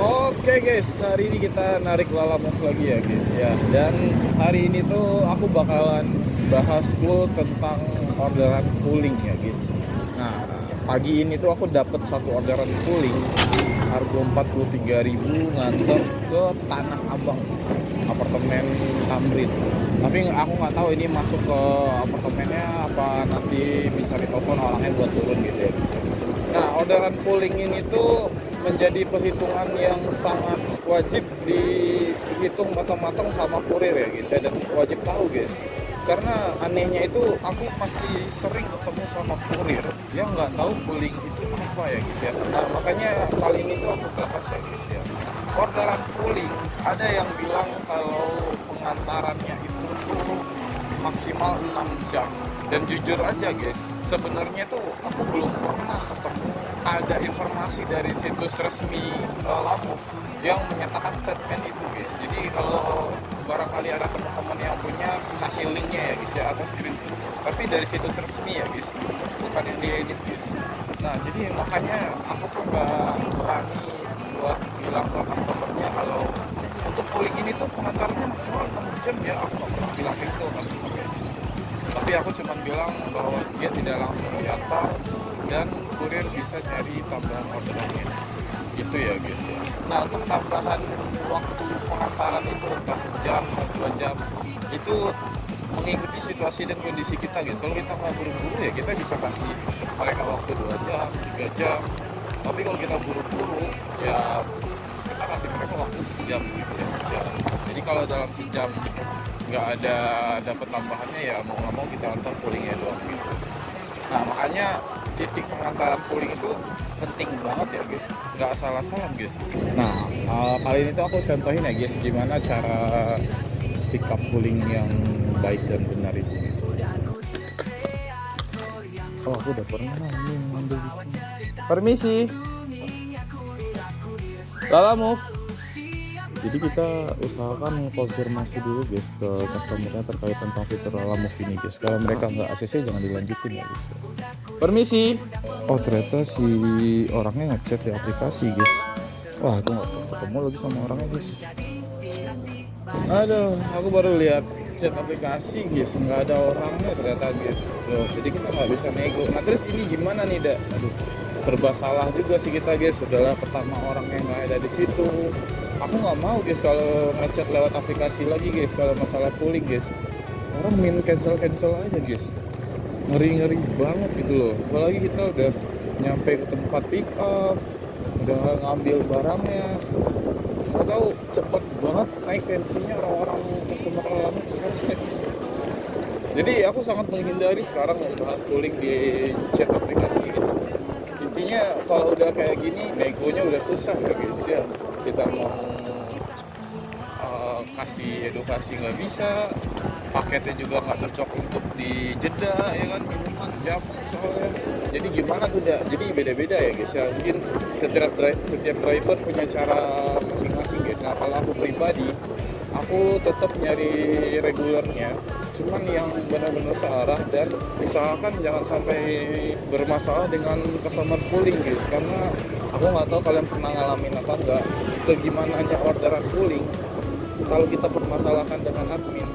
Oke guys, hari ini kita narik Lalamove lagi ya guys ya. Dan hari ini tuh aku bakalan bahas full tentang orderan pooling ya guys. Nah, pagi ini tuh aku dapat satu orderan pooling harga 43.000 nganter ke Tanah Abang, apartemen Tamrin. Tapi aku nggak tahu ini masuk ke apartemennya apa nanti bisa ditelepon orangnya buat turun gitu ya. Nah, orderan pooling ini tuh menjadi perhitungan yang sangat wajib dihitung matang-matang sama kurir ya guys ya, dan wajib tahu guys, karena anehnya itu aku masih sering ketemu sama kurir yang nggak tahu pooling itu apa ya guys ya. Nah, makanya kali ini tuh aku bahas ya guys ya, orderan pooling ada yang bilang kalau pengantarannya itu maksimal 6 jam, dan jujur aja guys, sebenarnya tuh aku belum pernah ketemu ada informasi dari situs resmi Lalamove yang menyatakan statement itu guys. Jadi kalau barangkali ada teman-teman yang punya, kasih linknya ya guys ya, atau screenshot guys. Tapi dari situs resmi ya guys, bukan yang diedit guys. Nah, jadi makanya aku tuh nggak berani buat bilang ke customernya kalau untuk pooling ini tuh pengantarnya maksimal 6 jam ya. Aku nggak pernah bilang itu ke customer guys. Tapi aku cuma bilang bahwa dia tidak langsung diantar dan kurir bisa nyari tambahan orderannya gitu ya guys ya. Nah, untuk tambahan waktu pengantaran itu entah jam atau 2 jam itu mengikuti situasi dan kondisi kita guys. Kalau kita nggak buru-buru ya kita bisa kasih mereka waktu 2 jam, 3 jam. Tapi kalau kita buru-buru ya kita kasih mereka waktu sejam gitu ya guys ya. Jadi kalau dalam sejam nggak ada dapat tambahannya ya mau nggak mau kita antar poolingnya doang gitu. Nah, makanya titik pengantaran pooling itu penting banget ya guys, nggak salah-salah guys. Nah, kali ini tuh aku contohin ya guys gimana cara pick up pooling yang baik dan benar itu guys. Oh, aku udah pernah nih ngambil di sini. Permisi, Lalamove. Jadi kita usahakan konfirmasi dulu guys ke customernya terkait tentang fitur Lalamove ini guys. Kalau mereka nggak ACC jangan dilanjutin ya guys. Permisi. Oh, ternyata si orangnya ngechat di aplikasi guys. Wah, aku nggak ketemu lagi sama orangnya guys. Aduh, aku baru lihat chat aplikasi guys, nggak ada orangnya ternyata guys. Loh, jadi kita nggak bisa nego. Nah, terus ini gimana nih dak? Aduh, serba salah juga sih kita guys. Sudahlah, pertama orangnya nggak ada di situ. Aku nggak mau guys kalau ngechat lewat aplikasi lagi guys kalau masalah pooling guys. Orang main cancel aja guys. Ngeri banget gitu loh. Apalagi kita udah nyampe ke tempat pick up, udah ngambil barangnya. Nggak tahu cepet banget naik tensinya orang-orang customer Lalamove sekarang. Jadi aku sangat menghindari sekarang membahas pooling di chat aplikasi guys. Intinya kalau udah kayak gini negonya udah susah ya guys ya. Kita mau kasih edukasi nggak bisa, paketnya juga nggak cocok untuk di jeda ya kan, minuman jam soalnya. Jadi gimana tuh dah? Jadi beda-beda ya guys ya. Mungkin setiap driver punya cara masing-masing guys. Nah, kalau aku pribadi, aku tetap nyari regulernya, cuman yang benar-benar searah, dan usahakan jangan sampai bermasalah dengan customer pooling guys, karena aku nggak tahu kalian pernah ngalamin apa enggak, segimananya orderan pooling kalau kita permasalahkan dengan admin,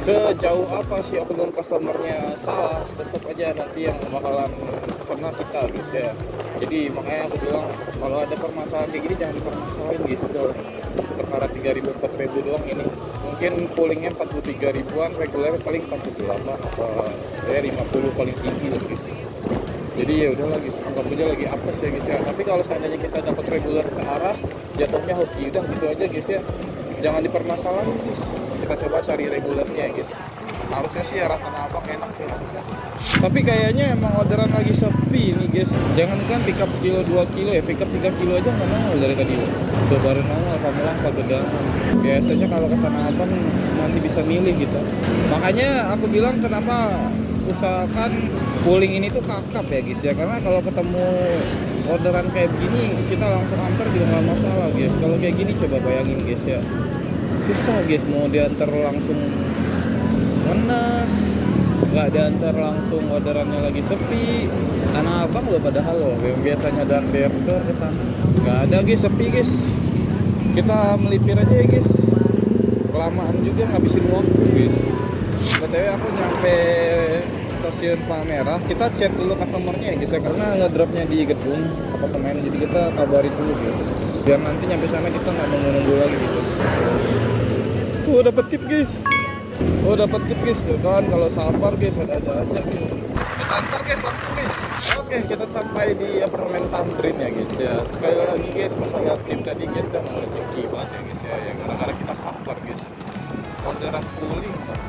sejauh apa sih oknum customernya salah, tetap aja nanti yang bakalan kena kita guys ya. Jadi makanya aku bilang kalau ada permasalahan kayak gini jangan dipermasalahin guys. Udah perkara 3.000-4.000 doang ini, mungkin poolingnya 43 ribuan, reguler paling 48 apa ya 50 paling tinggi lah guys. Jadi ya udah lagi, anggap aja lagi apes ya guys ya. Tapi kalau seandainya kita dapat reguler searah, jatuhnya hoki, udah gitu aja guys ya, jangan dipermasalahin guys. Kita coba cari regulernya ya guys. Harusnya sih arah Tanah Abang enak sih harusnya. Tapi kayaknya emang orderan lagi sepi nih guys. Jangankan pick up sekilo 2 kilo ya, pick up 3 kilo aja nggak mau dari tadi. Udah baru nongol, kamu langkah gedangan. Biasanya kalau ke Tanah Abang masih bisa milih gitu. Makanya aku bilang kenapa usahakan pooling ini tuh kakap ya guys ya. Karena kalau ketemu orderan kayak begini kita langsung antar juga nggak masalah guys. Kalau kayak gini coba bayangin guys ya, susah guys mau diantar langsung ngenes, nggak diantar langsung, orderannya lagi sepi. Tanah Abang loh padahal loh, yang biasanya dar ke sana nggak ada guys, sepi guys. Kita melipir aja ya guys, kelamaan juga ngabisin waktu guys. BTW aku nyampe stasiun Palmerah, kita chat dulu customernya ya guys ya, karena ngedropnya di gedung apartemen, jadi kita kabarin dulu gitu biar nanti nyampe sana kita nggak nunggu lagi gitu. Dapat tip guys. Dapat tip guys tuh kan, kalau sabar guys ada aja guys. Kita antar guys langsung guys. Oke, kita sampai di apartemen Tamrin ya guys ya. Sekali lagi guys, masalah tip tadi kita mau rezeki banget ya guys ya. Yang gara-gara kita sabar guys. Orderan pooling kok.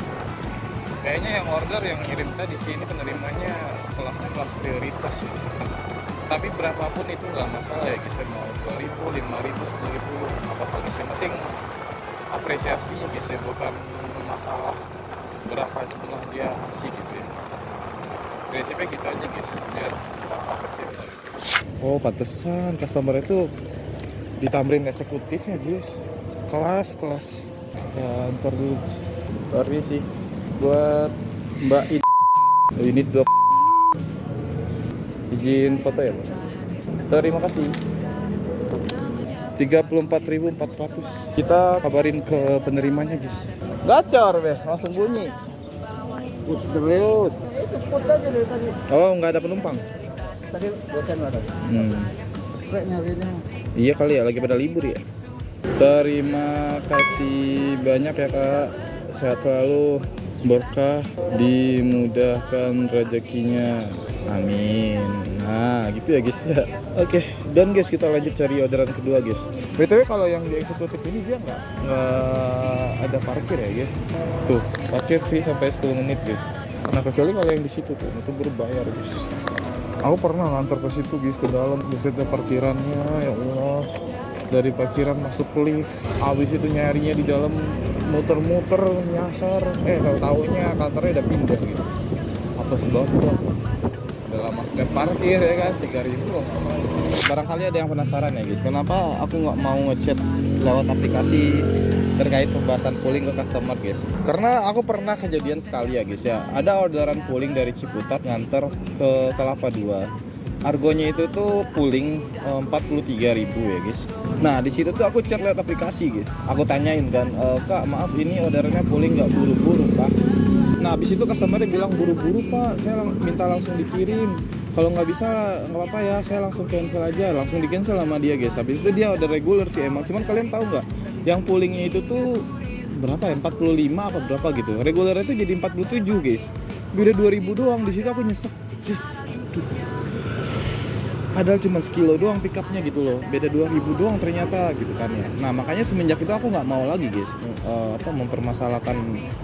Kayaknya yang order yang ngirim tadi sini penerimanya kelas prioritas ya. Tapi berapapun itu nggak masalah ya guys, mau 2.000, 5.000, 10.000 apa guys, yang penting apresiasinya guys ya, bukan masalah berapa jumlah dia ngasih gitu ya. Prinsipnya gitu aja guys, biar apresiasi kita gitu. Oh pantesan customer itu di Tamrin eksekutif ya guys, kelas ya. Ntar dulu, sorry sih buat Mbak ini 2 izin foto ya Pak. Terima kasih. 34.400. Kita kabarin ke penerimanya guys. Gacor be, langsung bunyi. Terus. Itu put aja dari tadi. Oh nggak ada penumpang. Tadi bosan ada. Kayak nyarinya. Iya kali ya, lagi pada libur ya. Terima kasih banyak ya Kak. Sehat selalu, berkah, dimudahkan rezekinya. Amin. Nah gitu ya guys ya. Oke, dan guys kita lanjut cari orderan kedua guys. BTW kalau yang di eksekutif ini dia nggak ada parkir ya guys. Tuh parkir free sampai 10 menit guys. Nah kecuali kalau yang di situ tuh itu berbayar guys. Aku pernah ngantor ke situ guys, ke dalam busetnya parkirannya ya Allah. Dari parkiran masuk lift, habis itu nyarinya di dalam, muter-muter nyasar. Tahu-taunya kantornya udah pindah gitu. Apa sebab tuh? Udah lama sudah parkir ya kan, 3.000 loh. Barangkali ada yang penasaran ya guys, kenapa aku nggak mau ngechat lewat aplikasi terkait pembahasan pooling ke customer guys. Karena aku pernah kejadian sekali ya guys ya, ada orderan pooling dari Ciputat nganter ke Kelapa 2. Argonya itu tuh pooling 43.000 ya guys. Nah di situ tuh aku chat lewat aplikasi guys. Aku tanyain kan, Kak maaf ini orderannya pooling nggak buru-buru Pak. Nah abis itu customernya bilang buru-buru Pak, saya minta langsung dikirim. Kalau nggak bisa nggak apa-apa ya, saya langsung cancel aja. Langsung di cancel sama dia guys. Habis itu dia order regular sih emang. Cuman kalian tahu nggak, yang poolingnya itu tuh berapa ya? 45 apa berapa gitu. Regular itu jadi 47 guys. Beda 2.000 doang. Di situ aku nyesek. Aduh. Padahal cuma sekilo doang pick up-nya gitu loh, beda 2.000 doang ternyata gitu kan ya. Nah makanya semenjak itu aku nggak mau lagi guys mempermasalahkan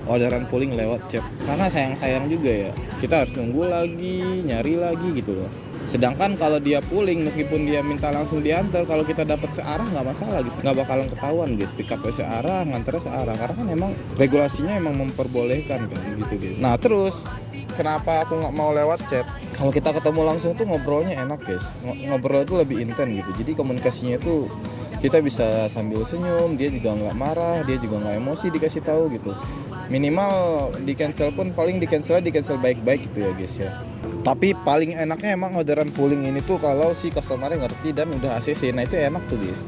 orderan pooling lewat chat, karena sayang juga ya, kita harus nunggu lagi, nyari lagi gitu loh. Sedangkan kalau dia pooling, meskipun dia minta langsung diantar, kalau kita dapat searah nggak masalah guys, nggak bakalan ketahuan guys pick up searah, nganternya searah, karena kan emang regulasinya emang memperbolehkan kan gitu guys. Nah terus kenapa aku nggak mau lewat chat? Kalau kita ketemu langsung tuh ngobrolnya enak guys, ngobrol itu lebih intens gitu. Jadi komunikasinya itu kita bisa sambil senyum, dia juga nggak marah, dia juga nggak emosi dikasih tahu gitu. Minimal di cancel pun paling di cancel baik-baik gitu ya guys ya. Tapi paling enaknya emang orderan pooling ini tuh kalau si customer-nya ngerti dan udah ACC, nah itu enak tuh guys.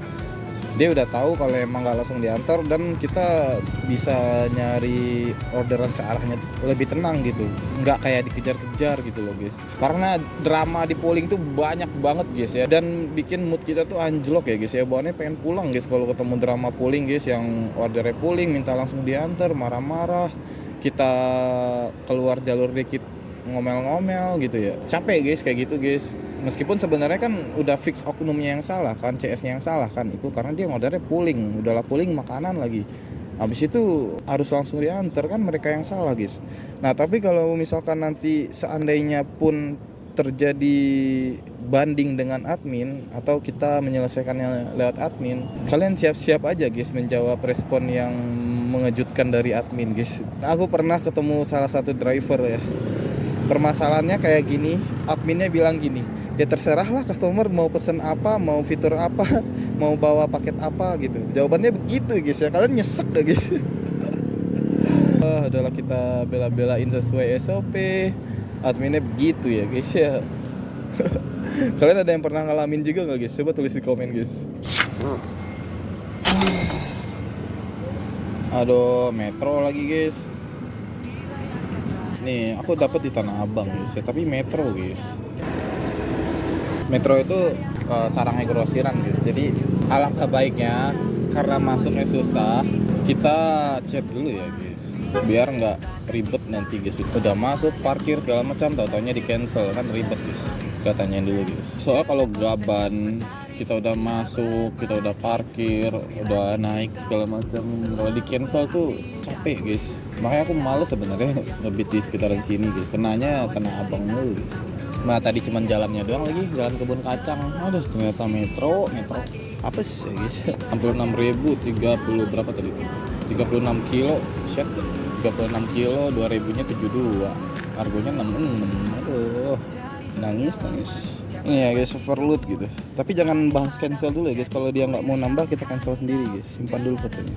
Dia udah tahu kalau emang nggak langsung diantar, dan kita bisa nyari orderan searahnya lebih tenang gitu, nggak kayak dikejar-kejar gitu loh guys. Karena drama di pooling tuh banyak banget guys ya, dan bikin mood kita tuh anjlok ya guys ya. Bawaannya pengen pulang guys kalau ketemu drama pooling guys, yang ordernya pooling minta langsung diantar, marah-marah, kita keluar jalur dikit ngomel-ngomel gitu ya. Capek guys kayak gitu guys. Meskipun sebenarnya kan udah fix oknumnya yang salah kan, CS-nya yang salah kan, itu karena dia ngordernya pooling, udahlah pooling makanan lagi. Habis itu harus langsung diantar kan, mereka yang salah guys. Nah tapi kalau misalkan nanti seandainya pun terjadi banding dengan admin atau kita menyelesaikannya lewat admin, kalian siap-siap aja guys menjawab respon yang mengejutkan dari admin guys. Nah, aku pernah ketemu salah satu driver ya. Permasalahannya kayak gini, adminnya bilang gini, ya terserah lah customer mau pesen apa, mau fitur apa, mau bawa paket apa gitu. Jawabannya begitu guys ya, kalian nyesek gak guys? Adalah kita bela-belain sesuai SOP. Adminnya begitu ya guys ya. Kalian ada yang pernah ngalamin juga nggak guys? Coba tulis di komen guys. Aduh, metro lagi guys. Nih, aku dapat di Tanah Abang guys ya, tapi metro guys. Metro itu sarangnya grosiran guys. Jadi alangkah baiknya karena masuknya susah, kita chat dulu ya guys. Biar nggak ribet nanti guys. Udah masuk parkir segala macam, tau-taunya di cancel kan ribet guys. Kita tanyain dulu guys. Soal kalau gaban kita udah masuk, kita udah parkir, udah naik segala macam, kalau di cancel tuh capek guys. Makanya aku males sebenarnya ngebit di sekitaran sini guys. Kenanya Tanah Abang dulu guys. Nah tadi cuman jalannya doang lagi, jalan kebun kacang. Aduh ternyata metro apa sih ya guys? 66.000, 30 berapa tadi? 36 kilo, shit. 36 kilo, 2.000 nya 72. Argonya 66. Aduh, nangis. Ini ya guys, overload gitu. Tapi jangan bahas cancel dulu ya guys. Kalau dia nggak mau nambah, kita cancel sendiri guys. Simpan dulu fotonya.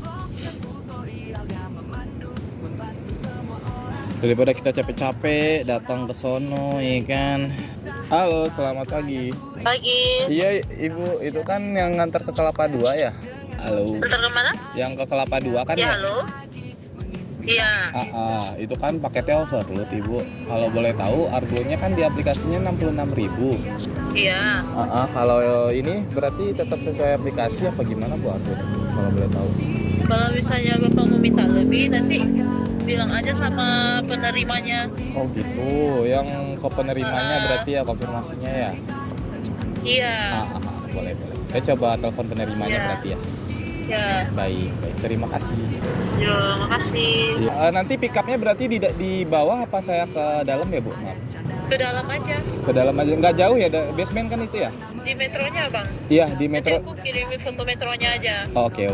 Daripada kita capek-capek datang ke sono, ya kan. Halo, selamat pagi. Pagi. Iya, Ibu, itu kan yang ngantar ke Kelapa 2 ya? Halo. Ntar kemana? Yang ke Kelapa 2 kan Ya, ya? halo. Iya. Itu kan paketnya overload, Ibu. Kalau boleh tahu, argonya kan di aplikasinya 66.000. Iya. Kalau ini berarti tetap sesuai aplikasi apa gimana Bu argonya? Kalau boleh tahu. Kalau misalnya Bapak mau minta lebih, nanti bilang aja sama penerimanya. Oh gitu, yang ke penerimanya berarti ya konfirmasinya ya? Iya. Boleh. Saya coba telepon penerimanya Iya. berarti ya? Ya. Baik, terima kasih. Yo, makasih. Nanti pick up-nya berarti di bawah apa saya ke dalam ya Bu? Maaf. Ke dalam aja. Ke dalam aja, nggak jauh ya, basement kan itu ya? Di metronya, Bang. Iya, di Nanti metro. aku kirimin foto metronya aja. Oke.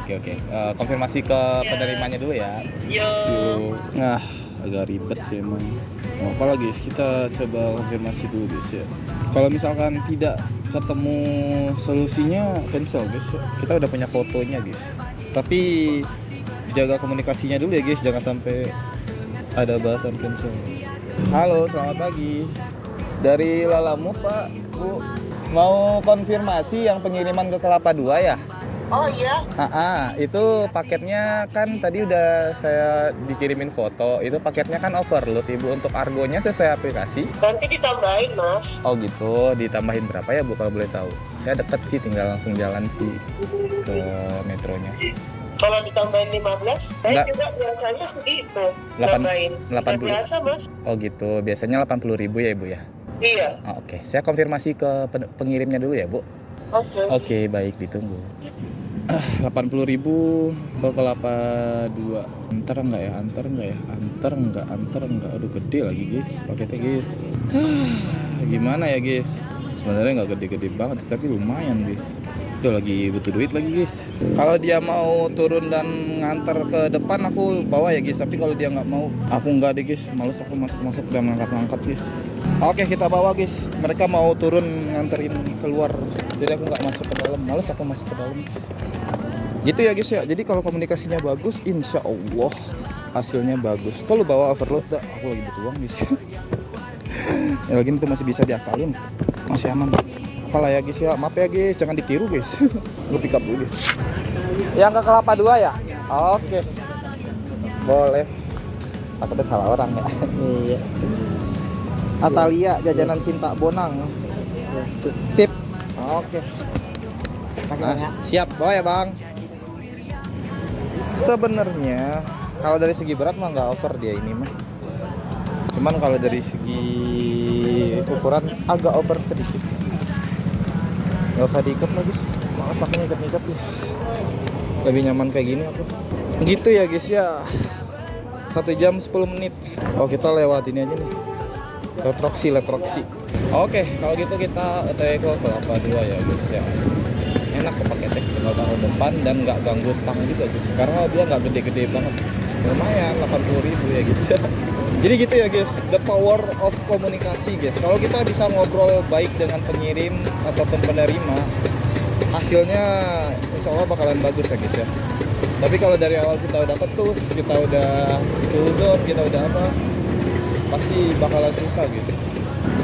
Konfirmasi ke penerimanya dulu ya. Yo. Nah, agak ribet sih emang. Apa lagi guys, kita coba konfirmasi dulu guys ya. Kalau misalkan tidak ketemu solusinya, cancel guys. Kita udah punya fotonya guys. Tapi jaga komunikasinya dulu ya guys, jangan sampai ada bahasan cancel. Halo, selamat pagi. Dari Lalamu Pak, Bu. Mau konfirmasi yang pengiriman ke Kelapa 2 ya? Oh iya. Itu paketnya kan tadi udah saya dikirimin foto. Itu paketnya kan overload Ibu. Untuk argonya sesuai aplikasi. Nanti ditambahin, Mas. Oh gitu, ditambahin berapa ya Bu kalau boleh tahu? Saya deket sih, tinggal langsung jalan sih ke metronya. Kalau ditambahin 15, saya Enggak. juga biasanya segitu. 80. Biasa, Mas. Oh gitu, biasanya 80.000 ya Ibu ya? Iya. Oke. Saya konfirmasi ke pengirimnya dulu ya Bu. Oke. Oke, baik, ditunggu. 80.000 ke Kelapa 2. Antar enggak ya? Antar enggak. Aduh, gede lagi guys paketnya guys. Gimana ya guys? Sebenarnya nggak gede-gede banget, tapi lumayan guys. Udah lagi butuh duit lagi guys. Kalau dia mau turun dan ngantar ke depan aku bawa ya guys. Tapi kalau dia nggak mau, aku nggak deh guys. Males aku masuk dan ngangkat guys. Oke, kita bawa guys. Mereka mau turun nganterin keluar. Jadi aku nggak masuk ke dalam. Males aku masuk ke dalam guys. Gitu ya guys ya. Jadi kalau komunikasinya bagus, insya Allah hasilnya bagus. Kalau bawa overload dah, aku lagi butuh uang guys. Ya lagi itu masih bisa diakalin, masih aman. Apalah ya guys ya, maaf ya guys, jangan ditiru guys. Gue pick up dulu guys. Yang ke Kelapa 2 ya? Oke. Boleh. Aku tuh salah orang ya. Iya. Atalia jajanan cinta Bonang. Sip. Oke. Siap, bawa ya bang. Sebenarnya kalau dari segi berat mah nggak over dia ini mah. Cuman kalau dari segi ukuran agak over sedikit. Gak usah diikat lagi sih. Males aku ngikat-ngikat guys. Lebih nyaman kayak gini aku. Gitu ya guys ya. 1 jam 10 menit. Oh kita lewat ini aja nih. Letroksi. Oke, kalau gitu kita OTW ke Kelapa 2 ya guys ya. Enak ke paketnya, tinggal taruh depan dan nggak ganggu stang juga guys. Karena dia nggak gede-gede banget. Lumayan 80.000 ya guys. Jadi gitu ya guys, the power of komunikasi guys. Kalau kita bisa ngobrol baik dengan pengirim ataupun penerima, hasilnya insya Allah bakalan bagus ya guys ya. Tapi kalau dari awal kita udah ketus, kita udah suzon, kita udah apa, pasti bakalan susah guys.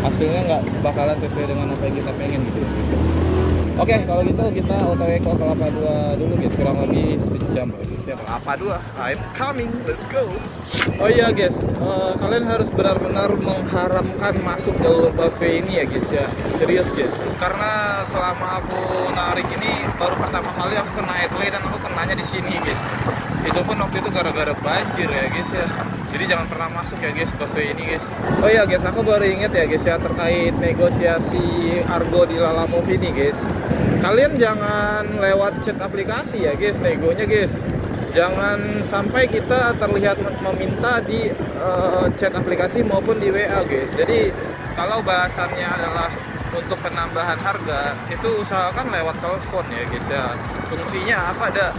Hasilnya nggak bakalan sesuai dengan apa yang kita pengen gitu ya guys. Oke, kalau gitu kita OTW ke Kelapa Dua dulu guys, kurang lebih sejam ya guys ya. Kelapa Dua, I'm coming, let's go. Oh iya guys, kalian harus benar-benar mengharamkan masuk jalur busway ini ya guys ya. Serius guys, karena selama aku narik ini baru pertama kali aku kena headlay dan aku kenanya di sini guys. Itu pun waktu itu gara-gara banjir ya guys ya. Jadi jangan pernah masuk ya guys busway ini guys. Oh iya guys, aku baru inget ya guys ya terkait negosiasi Argo di Lalamove ini guys. Kalian jangan lewat chat aplikasi ya guys, negonya guys. Jangan sampai kita terlihat meminta di chat aplikasi maupun di WA guys. Jadi kalau bahasannya adalah untuk penambahan harga, itu usahakan lewat telepon ya guys ya. Fungsinya apa dah?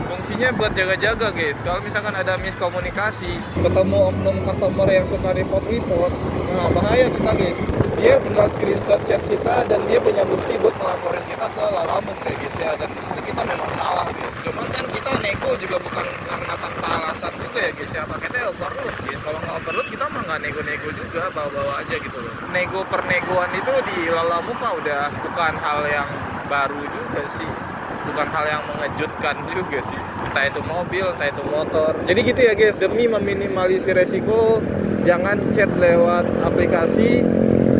Fungsinya buat jaga-jaga guys. Kalau misalkan ada miskomunikasi, ketemu oknum customer yang suka report-report, nah bahaya kita guys. Dia tinggal screenshot chat kita dan dia punya bukti buat ngelaporin kita ke Lalamove ya guys ya. Dan disitu kita memang salah guys. Cuman kan kita nego juga bukan karena tanpa alasan juga ya guys ya. Paketnya overload guys. Kalau nggak overload kita mah nggak nego-nego juga, bawa-bawa aja gitu loh. Nego pernegoan itu di Lalamove udah bukan hal yang baru juga sih. Bukan hal yang mengejutkan juga sih. Entah itu mobil, entah itu motor. Jadi gitu ya guys, demi meminimalisir resiko, jangan chat lewat aplikasi,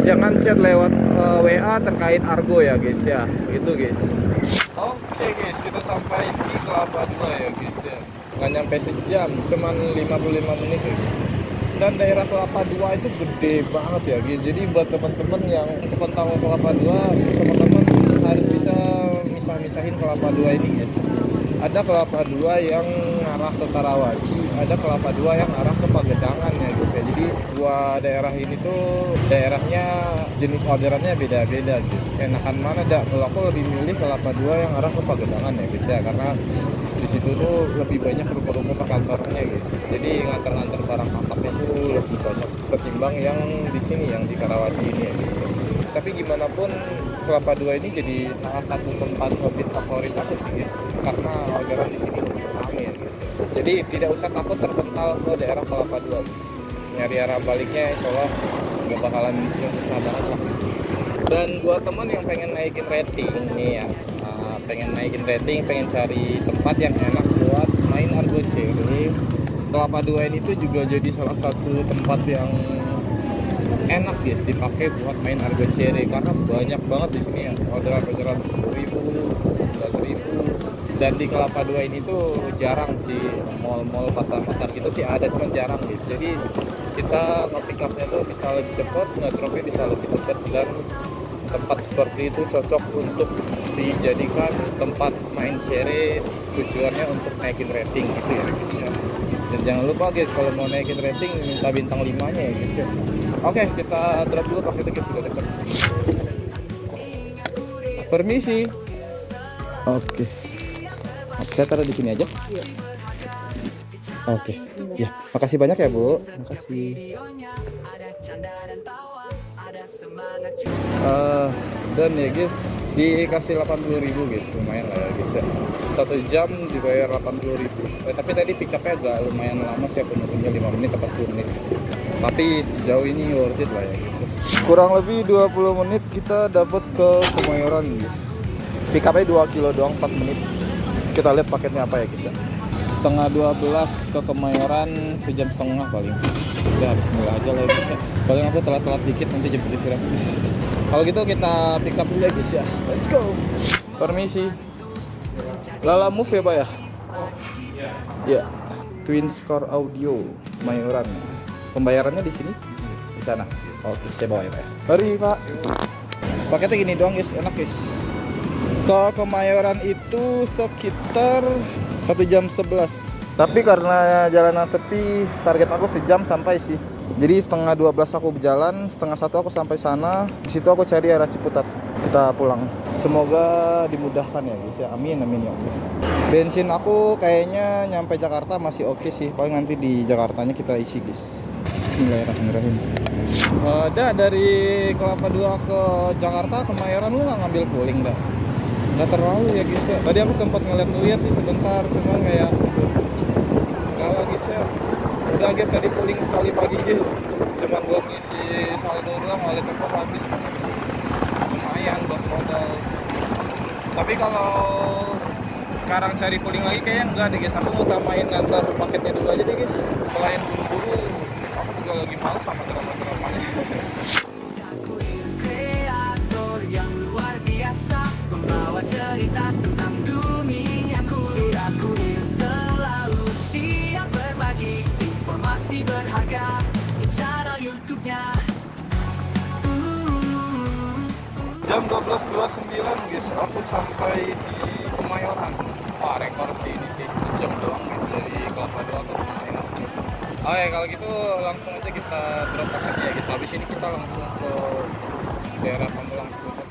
jangan chat lewat WA terkait Argo ya guys ya. Gitu guys. Oke guys, kita sampai di Kelapa Dua ya guys ya. Nggak nyampe sejam, cuman 55 menit ya guys. Dan daerah Kelapa Dua itu gede banget ya guys. Jadi buat teman-teman yang tahu Kelapa Dua, teman-teman harus bisa misah-misahin Kelapa Dua ini guys. Ada Kelapa Dua yang arah ke Karawaci, ada Kelapa Dua yang arah ke Pagedangan ya guys ya. Jadi dua daerah ini tuh daerahnya jenis orderannya beda-beda guys. Enakan mana dah? Kalau aku lebih milih Kelapa Dua yang arah ke Pagedangan ya guys ya, karena di situ tuh lebih banyak ruko-ruko perkantorannya guys. Jadi nganter-nganter barang kakap itu lebih banyak ketimbang yang di sini, yang di Karawaci ini ya guys. Tapi gimana pun Kelapa Dua ini jadi salah satu tempat hobi favorit aku sih guys, karena orderan di sini ramai ya guys. Jadi tidak usah takut terpental ke daerah Kelapa Dua guys. Nyari arah baliknya insya Allah nggak bakalan susah banget lah. Dan buat teman yang pengen naikin rating nih ya, pengen naikin rating, pengen cari tempat yang enak buat main Argo Cherry, Kelapa Dua ini tuh juga jadi salah satu tempat yang enak guys dipakai buat main Argo Cherry, karena banyak banget di sini ya orderan 10.000, 11.000. Dan di Kelapa Dua ini tuh jarang sih mall-mall, pasar-pasar gitu sih ada, cuman jarang guys. Jadi kita nge-pick up-nya tuh bisa lebih cepat, nge-drop-nya bisa lebih cepat, dan tempat seperti itu cocok untuk dijadikan tempat main cherry, tujuannya untuk naikin rating gitu ya guys ya. Dan jangan lupa guys, kalau mau naikin rating minta bintang 5-nya ya guys ya. Oke, kita drop dulu pakai itu guys, sudah dekat. Permisi. Oke. Saya taruh di sini aja. Iya. Oke. Ya, makasih banyak ya, Bu. Makasih. Dan ya guys, dikasih 80.000 guys, lumayan lah ya guys ya. 1 jam dibayar 80.000. Tapi tadi pick up-nya agak lumayan lama sih, penuhnya 5 menit atau 10 menit. Tapi sejauh ini worth it lah ya guys. Kurang lebih 20 menit kita dapat ke Kemayoran guys. Pick up-nya 2 kilo doang, 4 menit. Kita lihat paketnya apa ya guys ya. Setengah 12 ke Kemayoran, sejam setengah paling. Udah bismillah aja lah ya guys ya. Paling aku telat-telat dikit, nanti jemput istirahat guys. Kalau gitu kita pick up dulu ya guys ya. Let's go. Permisi. Lalamove ya Pak ya? Ya. Twin Score Audio Kemayoran. Pembayarannya di sini? Di sana. Oke, saya bawa ya Pak ya. Mari Pak. Paketnya gini doang guys, enak guys. Ke Kemayoran itu sekitar 1 jam 11. Tapi karena jalanan sepi, target aku sejam sampai sih. Jadi setengah 12 aku berjalan, setengah 1 aku sampai sana. Di situ aku cari arah Ciputat. Kita pulang. Semoga dimudahkan ya guys ya. Amin amin ya Allah. Bensin aku kayaknya nyampe Jakarta masih oke sih. Paling nanti di Jakartanya kita isi guys. Bismillahirrahmanirrahim. Dari Kelapa Dua ke Jakarta, Kemayoran lu nggak ngambil puling dah? nggak terlalu ya guys ya. Tadi aku sempat ngeliat sih sebentar, cuman kayak nggak lah guys ya. Udah guys, tadi pooling sekali pagi guys, cuman buat ngisi saldo doang, wallet aku habis. Lumayan buat modal. Tapi kalau sekarang cari pooling lagi kayaknya enggak deh guys. Aku mau utamain ngantar paketnya dulu aja deh guys. Selain buru-buru, aku juga lagi males sama drama-dramanya. Kreator yang luar biasa, membawa cerita tentang duniaku. Aku selalu siap berbagi informasi berharga di channel YouTube-nya. Jam 12.29 guys, aku sampai di Kemayoran. Wah, rekor sih ini sih, sejam doang guys dari Kelapa Dua ke Kemayoran. Oke, kalau gitu langsung aja kita drop paketnya ya guys. Habis ini kita langsung ke daerah Pamulang Ciputat.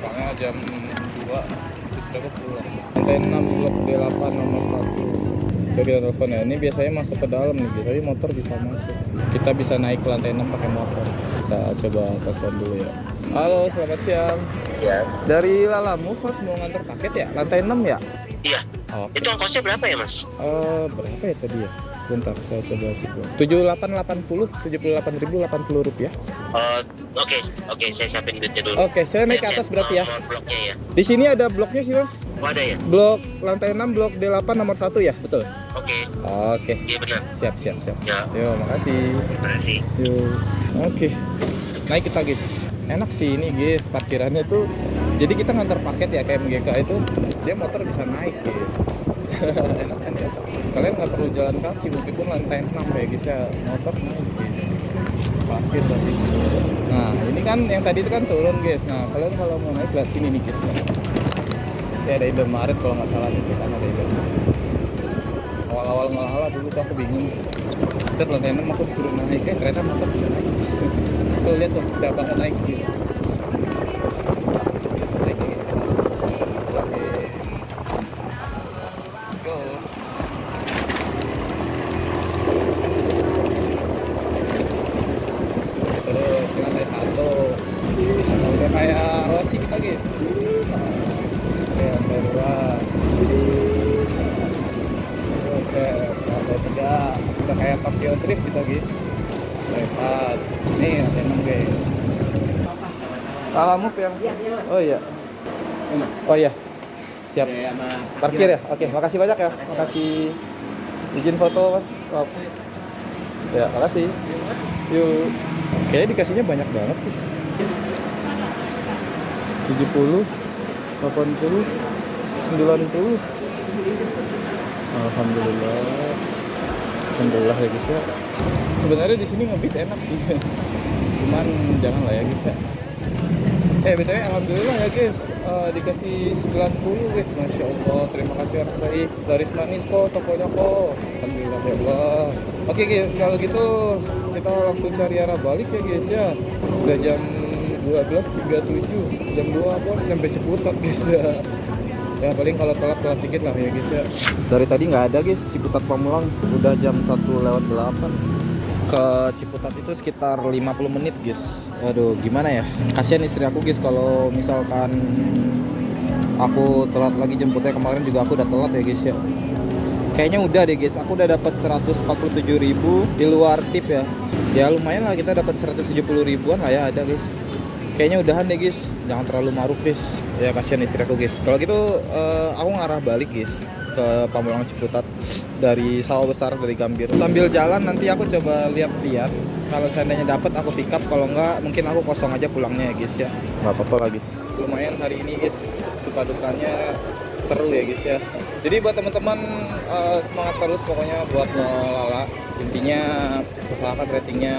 Soalnya jam 2 terus aku pulang. Lantai 6 blok D8 nomor 1. Coba kita telepon ya. Ini biasanya masuk ke dalam nih guys, tapi motor bisa masuk. Kita bisa naik ke lantai 6 pakai motor. Kita coba telepon dulu ya. Halo, selamat siang. Ya, Dari Lala Move Mas mau nganter paket ya? Lantai 6 ya? iya. Oke. Itu ongkosnya berapa ya, Mas? Berapa ya tadi ya? Bentar, saya coba cek dulu. 78.80 rupiah. Oke, saya siapin duitnya dulu. Oke, saya naik ke atas berarti ya. Nomor bloknya ya. Di sini ada bloknya sih Mas. Oh, ada ya? Blok lantai 6, blok D8 nomor 1 ya? Betul? Oke, Oke. iya benar. Siap. Ya, Yo, makasih. terima kasih. Yuk. Oke. Naik kita guys. Enak sih ini guys, parkirannya tuh. Jadi kita ngantar paket ya kayak MGK itu, dia motor bisa naik guys. Enak kan ya. Kalian nggak perlu jalan kaki meskipun lantai 6 ya guys ya, motor naik guys. Parkir tadi. Nah ini kan yang tadi itu kan turun guys. Nah kalian kalau mau naik lihat sini nih guys. Ya ada Indomaret kalau nggak salah itu kan ada Indomaret. Awal-awal ngalah dulu tuh aku bingung. Set lantai 6 aku disuruh naik, ternyata motor bisa naik. Tuh lihat tuh siapa nggak naik gitu. Naik gitu. Oke. Let's go. Terus ke lantai 1. Udah kayak Rossi kita gitu. Oke, lantai 2. Terus lantai 3. Udah kayak Tokyo Drift gitu guys. Lantai 4. Nih lantai 6 guys. Alamu yang oh iya. Oh iya. Siap. Parkir ya? Oke, makasih banyak ya. Makasih. Izin foto Mas. Maaf. Ya, makasih. Yuk. Kayaknya dikasihnya banyak banget guys. 70, 80, 90. Alhamdulillah. Alhamdulillah ya guys ya. Sebenarnya di sini ngebit enak sih. Cuman jangan lah ya guys ya. BTW alhamdulillah ya guys. Dikasih 90 guys. Masya Allah. Terima kasih orang baik. Laris manis kok tokonya kok. Alhamdulillah ya Allah. Oke guys, kalau gitu kita langsung cari arah balik ya guys ya. Udah jam 12.37. Jam 2 aku harus sampai Ciputat guys ya. Ya paling kalau telat dikit lah ya guys ya. Dari tadi nggak ada guys Ciputat Pamulang. Udah jam 1:08. Ke Ciputat itu sekitar 50 menit guys. Aduh gimana ya, kasihan istri aku guys kalau misalkan aku telat lagi jemputnya. Kemarin juga aku udah telat ya guys ya. Kayaknya udah deh guys, aku udah dapat 147.000 di luar tip ya. Ya lumayan lah, kita dapat 170 ribuan lah ya ada guys. Kayaknya udahan deh guys, jangan terlalu maruk guys. Ya kasihan istri aku guys. Kalau gitu aku ngarah balik guys ke Pamulang Ciputat dari Sawah Besar, dari Gambir. Sambil jalan nanti aku coba lihat-lihat. Kalau seandainya dapat aku pick up, kalau enggak mungkin aku kosong aja pulangnya ya guys ya. Nggak apa-apa lah guys. Lumayan hari ini guys, suka dukanya seru ya guys ya. Jadi buat teman-teman semangat terus pokoknya buat Lala. Intinya usahakan ratingnya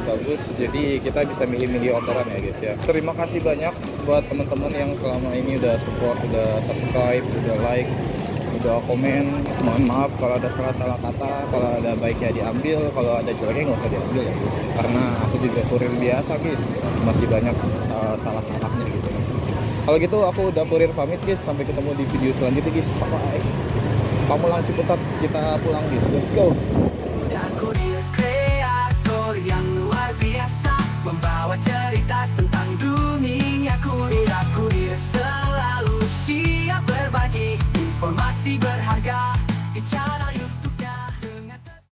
bagus, jadi kita bisa milih-milih orderan ya guys ya. Terima kasih banyak buat teman-teman yang selama ini udah support, udah subscribe, udah like, udah komen. Mohon maaf kalau ada salah-salah kata, kalau ada baiknya diambil, kalau ada jeleknya nggak usah diambil ya guys. Karena aku juga kurir biasa guys, masih banyak salah-salahnya gitu guys. Kalau gitu aku udah kurir pamit guys, sampai ketemu di video selanjutnya guys. Bye bye. Pamulang Ciputat kita pulang guys, let's go. Aku